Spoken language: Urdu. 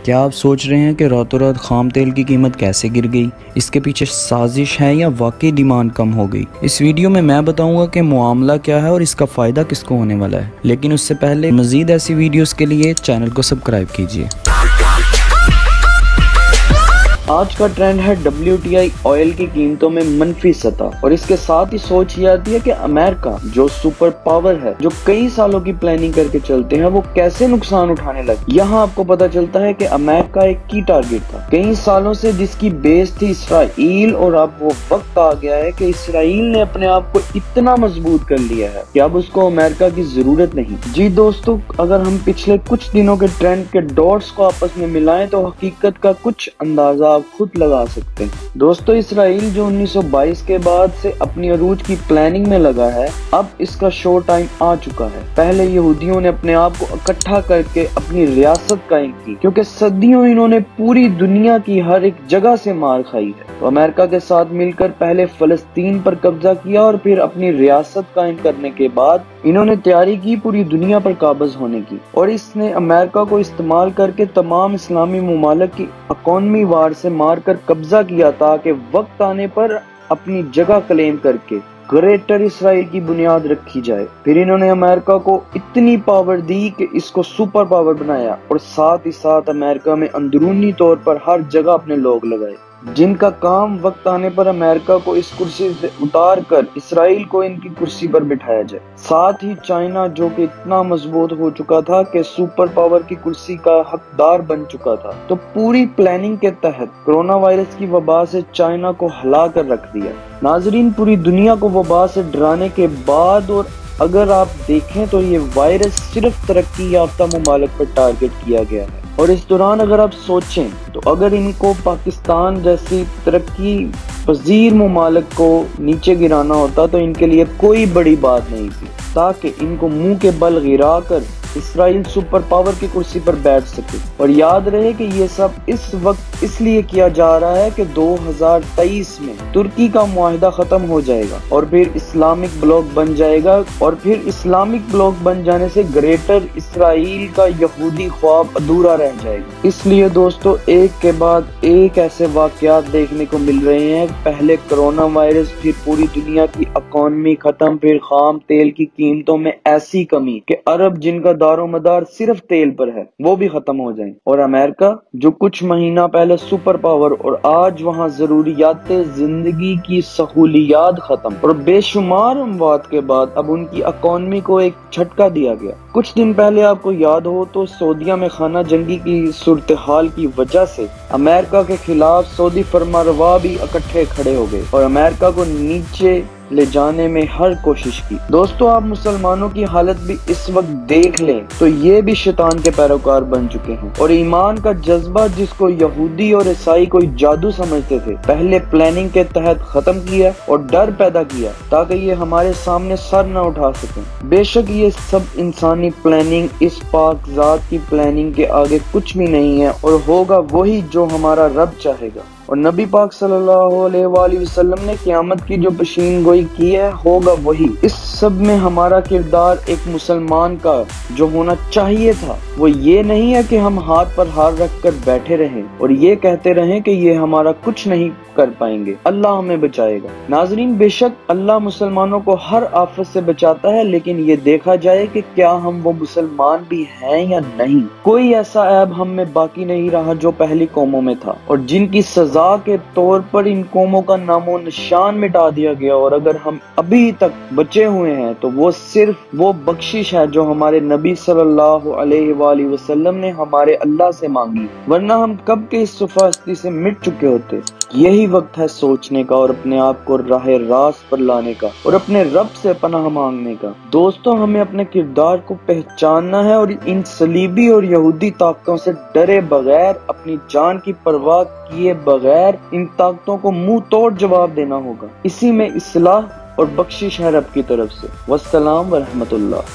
کیا آپ سوچ رہے ہیں کہ راتوں رات خام تیل کی قیمت کیسے گر گئی؟ اس کے پیچھے سازش ہے یا واقعی ڈیمانڈ کم ہو گئی؟ اس ویڈیو میں بتاؤں گا کہ معاملہ کیا ہے اور اس کا فائدہ کس کو ہونے والا ہے، لیکن اس سے پہلے مزید ایسی ویڈیوز کے لیے چینل کو سبسکرائب کیجیے۔ آج کا ٹرینڈ ہے WTI آئل کی قیمتوں میں منفی سطح، اور اس کے ساتھ ہی سوچ یہ آتی ہے کہ امریکہ جو سپر پاور ہے، جو کئی سالوں کی پلاننگ کر کے چلتے ہیں، وہ کیسے نقصان اٹھانے لگے۔ یہاں آپ کو پتا چلتا ہے کہ امریکہ ایک کی ٹارگٹ تھا کئی سالوں سے، جس کی بیس تھی اسرائیل، اور اب وہ وقت آ گیا ہے کہ اسرائیل نے اپنے آپ کو اتنا مضبوط کر لیا ہے کہ اب اس کو امریکہ کی ضرورت نہیں۔ جی دوستو، اگر ہم پچھلے کچھ دنوں کے ٹرینڈ کے ڈاٹس کو آپس میں ملائیں تو حقیقت کا کچھ اندازہ آپ خود لگا سکتے ہیں۔ دوستو، اسرائیل جو 1922 کے بعد سے اپنی عروج کی پلاننگ میں لگا ہے، اب اس کا شو ٹائم آ چکا ہے۔ پہلے یہودیوں نے اپنے آپ کو اکٹھا کر کے اپنی ریاست قائم کی، کیونکہ صدیوں انہوں نے پوری دنیا کی ہر ایک جگہ سے مار کھائی ہے۔ تو امریکہ کے ساتھ مل کر پہلے فلسطین پر قبضہ کیا، اور پھر اپنی ریاست قائم کرنے کے بعد انہوں نے تیاری کی پوری دنیا پر قابض ہونے کی، اور اس نے امریکہ کو استعمال کر کے تمام اسلامی ممالک کی اکانومی وار سے مار کر قبضہ کیا، تاکہ وقت آنے پر اپنی جگہ کلیم کر کے گریٹر اسرائیل کی بنیاد رکھی جائے۔ پھر انہوں نے امریکہ کو اتنی پاور دی کہ اس کو سپر پاور بنایا، اور ساتھ ہی ساتھ امریکہ میں اندرونی طور پر ہر جگہ اپنے لوگ لگائے، جن کا کام وقت آنے پر امریکہ کو اس کرسی سے اتار کر اسرائیل کو ان کی کرسی پر بٹھایا جائے۔ ساتھ ہی چائنا، جو کہ اتنا مضبوط ہو چکا تھا کہ سپر پاور کی کرسی کا حقدار بن چکا تھا، تو پوری پلاننگ کے تحت کرونا وائرس کی وبا سے چائنا کو ہلا کر رکھ دیا۔ ناظرین، پوری دنیا کو وبا سے ڈرانے کے بعد، اور اگر آپ دیکھیں تو یہ وائرس صرف ترقی یافتہ ممالک پر ٹارگٹ کیا گیا ہے، اور اس دوران اگر آپ سوچیں تو اگر ان کو پاکستان جیسی ترقی پذیر ممالک کو نیچے گرانا ہوتا تو ان کے لیے کوئی بڑی بات نہیں تھی، تاکہ ان کو منہ کے بل گرا کر اسرائیل سپر پاور کی کرسی پر بیٹھ سکے۔ اور یاد رہے کہ یہ سب اس وقت اس لیے کیا جا رہا ہے کہ 2023 میں ترکی کا معاہدہ ختم ہو جائے گا، اور پھر اسلامک بلاک بن جائے گا، اور پھر اسلامک بلاک بن جانے سے گریٹر اسرائیل کا یہودی خواب ادھورا رہ جائے گا۔ اس لیے دوستو، ایک کے بعد ایک ایسے واقعات دیکھنے کو مل رہے ہیں، پہلے کرونا وائرس، پھر پوری دنیا کی اکانومی ختم، پھر خام تیل کی قیمتوں میں ایسی کمی کہ عرب، جن کا دار و مدار صرف تیل پر ہے، وہ بھی ختم ہو جائیں، اور امریکہ جو کچھ مہینہ پہلے سپر پاور، اور آج وہاں ضروریات زندگی کی سہولیات ختم، اور بے شمار اموات کے بعد اب ان کی اکانومی کو ایک جھٹکا دیا گیا۔ کچھ دن پہلے آپ کو یاد ہو تو سعودیہ میں خانہ جنگی کی صورتحال کی وجہ سے امریکہ کے خلاف سعودی فرمانروا بھی اکٹھے کھڑے ہو گئے، اور امریکہ کو نیچے لے جانے میں ہر کوشش کی۔ دوستو، آپ مسلمانوں کی حالت بھی اس وقت دیکھ لیں تو یہ بھی شیطان کے پیروکار بن چکے ہیں، اور ایمان کا جذبہ، جس کو یہودی اور عیسائی کوئی جادو سمجھتے تھے، پہلے پلاننگ کے تحت ختم کیا اور ڈر پیدا کیا تاکہ یہ ہمارے سامنے سر نہ اٹھا سکیں۔ بے شک یہ سب انسانی پلاننگ اس پاک ذات کی پلاننگ کے آگے کچھ بھی نہیں ہے، اور ہوگا وہی جو ہمارا رب چاہے گا، اور نبی پاک صلی اللہ علیہ وآلہ وسلم نے قیامت کی جو پیشین گوئی کی ہے، ہوگا وہی۔ اس سب میں ہمارا کردار ایک مسلمان کا جو ہونا چاہیے تھا، وہ یہ نہیں ہے کہ ہم ہاتھ پر ہاتھ رکھ کر بیٹھے رہیں اور یہ کہتے رہیں کہ یہ ہمارا کچھ نہیں کر پائیں گے، اللہ ہمیں بچائے گا۔ ناظرین، بے شک اللہ مسلمانوں کو ہر آفت سے بچاتا ہے، لیکن یہ دیکھا جائے کہ کیا ہم وہ مسلمان بھی ہیں یا نہیں۔ کوئی ایسا عیب ہم میں باقی نہیں رہا جو پہلی قوموں میں تھا، اور جن کی سزا کے طور پر ان قوموں کا نام و نشان مٹا دیا گیا، اور اگر ہم ابھی تک بچے ہوئے ہیں تو وہ صرف وہ بخشش ہے جو ہمارے نبی صلی اللہ علیہ وآلہ وسلم نے ہمارے اللہ سے مانگی، ورنہ ہم کب کے اس صفحہ ہستی سے مٹ چکے ہوتے۔ یہی وقت ہے سوچنے کا، اور اپنے آپ کو راہ راست پر لانے کا، اور اپنے رب سے پناہ مانگنے کا۔ دوستو، ہمیں اپنے کردار کو پہچاننا ہے، اور ان صلیبی اور یہودی طاقتوں سے ڈرے بغیر، اپنی جان کی پرواہ کیے بغیر ان طاقتوں کو منہ توڑ جواب دینا ہوگا۔ اسی میں اصلاح اور بخشش ہے رب کی طرف سے۔ والسلام ورحمۃ اللہ۔